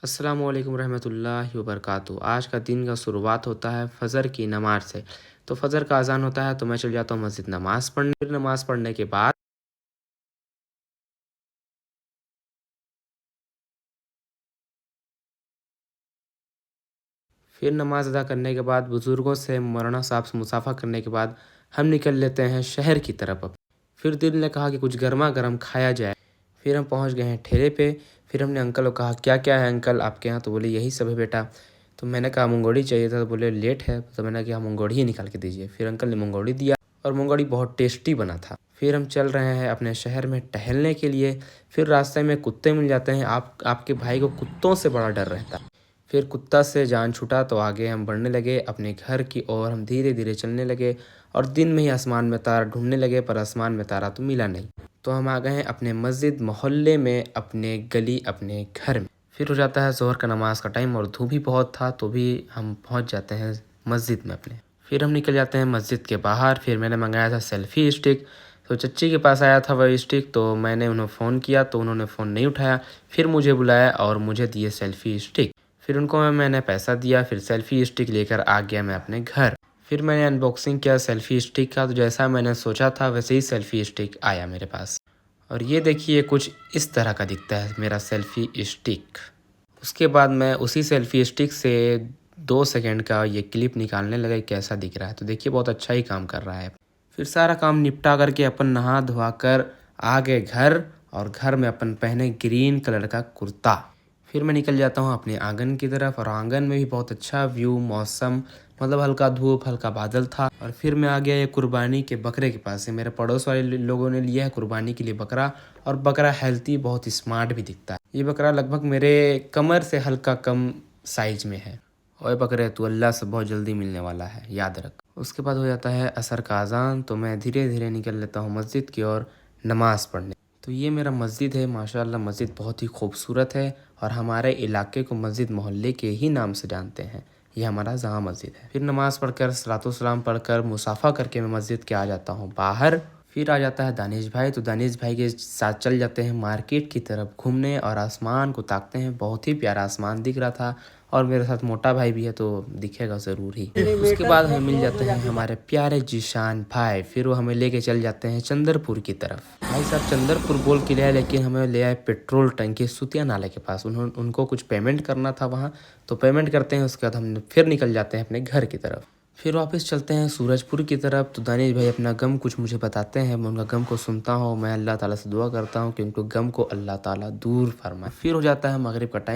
अस्सलामुअलैकुम रहमतुल्लाहि व बरकातुहू। आज का दिन का शुरुआत होता है फ़जर की नमाज से। तो फ़जर का अज़ान होता है तो मैं चल जाता हूँ मस्जिद नमाज़ पढ़ने। फिर नमाज़ पढ़ने के बाद फिर नमाज़ अदा करने के बाद बुज़ुर्गों से मौलाना साहब से मुसाफ़ा करने के बाद हम निकल लेते हैं शहर की तरफ। फिर दिल ने कहा कि कुछ गर्मा गर्म खाया जाए। फिर हम पहुंच गए हैं ठेले पे। फिर हमने अंकल को कहा क्या क्या है अंकल आपके यहाँ। तो बोले यही सब है बेटा। तो मैंने कहा मुंगोड़ी चाहिए था। तो बोले लेट है। तो मैंने कहा मुंगोड़ी ही निकाल के दीजिए। फिर अंकल ने मुंगोड़ी दिया और मुंगोड़ी बहुत टेस्टी बना था। फिर हम चल रहे हैं अपने शहर में टहलने के लिए। फिर रास्ते में कुत्ते मिल जाते हैं। आपके भाई को कुत्तों से बड़ा डर रहता है। फिर कुत्ता से जान छूटा तो आगे हम बढ़ने लगे अपने घर की ओर। हम धीरे धीरे चलने लगे और दिन में ही आसमान में तारा ढूंढने लगे, पर आसमान में तारा तो मिला नहीं। तो हम आ गए हैं अपने मस्जिद मोहल्ले में, अपने गली, अपने घर में। फिर हो जाता है ज़ोहर का नमाज का टाइम और धूप भी बहुत था तो भी हम पहुंच जाते हैं मस्जिद में अपने। फिर हम निकल जाते हैं मस्जिद के बाहर। फिर मैंने मंगाया था सेल्फ़ी स्टिक। तो चच्ची के पास आया था वह स्टिक। तो मैंने उन्हें फ़ोन किया तो उन्होंने फ़ोन नहीं उठाया। फिर मुझे बुलाया और मुझे दिए सेल्फ़ी स्टिक। फिर उनको मैंने पैसा दिया। फिर सेल्फ़ी स्टिक लेकर आ गया मैं अपने घर। फिर मैंने अनबॉक्सिंग किया सेल्फ़ी स्टिक का। तो जैसा मैंने सोचा था वैसे ही सेल्फ़ी स्टिक आया मेरे पास। और ये देखिए कुछ इस तरह का दिखता है मेरा सेल्फ़ी स्टिक। उसके बाद मैं उसी सेल्फ़ी स्टिक से 2 सेकंड का ये क्लिप निकालने लगा कैसा दिख रहा है। तो देखिए बहुत अच्छा ही काम कर रहा है। फिर सारा काम निपटा करके अपन नहा धोवा कर आ गए घर। और घर में अपन पहने ग्रीन कलर का कुर्ता। फिर मैं निकल जाता हूँ अपने आंगन की तरफ और आंगन में भी बहुत अच्छा व्यू, मौसम, मतलब हल्का धूप हल्का बादल था। और फिर मैं आ गया ये कुर्बानी के बकरे के पास से। मेरे पड़ोस वाले लोगों ने लिया है कुर्बानी के लिए बकरा। और बकरा हेल्थी, बहुत स्मार्ट भी दिखता है। ये बकरा लगभग मेरे कमर से हल्का कम साइज में है। ओए बकरे, तू अल्लाह से बहुत जल्दी मिलने वाला है, याद रख। उसके बाद हो जाता है असर का अज़ान। तो मैं धीरे धीरे निकल लेता हूँ मस्जिद की ओर नमाज़ पढ़ने। तो ये मेरा मस्जिद है। माशाल्लाह मस्जिद बहुत ही खूबसूरत है और हमारे इलाके को मस्जिद मोहल्ले के ही नाम से जानते हैं। ये हमारा जहाँ मस्जिद है। फिर नमाज़ पढ़कर सलातो सलाम पढ़कर मुसाफ़ा करके मैं मस्जिद के आ जाता हूँ बाहर। फिर आ जाता है दानिश भाई। तो दानिश भाई के साथ चल जाते हैं मार्केट की तरफ घूमने और आसमान को ताकते हैं। बहुत ही प्यारा आसमान दिख रहा था। और मेरे साथ मोटा भाई भी है तो दिखेगा ज़रूर ही। उसके बाद हमें मिल जाते हैं हमारे प्यारे जीशान भाई। फिर वो हमें लेके चल जाते हैं चंद्रपुर की तरफ। भाई साहब चंद्रपुर बोल के ले आए लेकिन हमें ले आए पेट्रोल टंकी सुतिया नाले के पास। उनको कुछ पेमेंट करना था वहाँ। तो पेमेंट करते हैं उसके बाद हम फिर निकल जाते हैं अपने घर की तरफ। फिर वापस चलते हैं सूरजपुर की तरफ। तो दानिश भाई अपना गम कुछ मुझे बताते हैं। मैं उनका गम को सुनता हूँ। मैं अल्लाह ताला से दुआ करता हूँ कि उनको गम को अल्लाह ताला दूर फरमाए। फिर हो जाता है मगरिब का टाइम।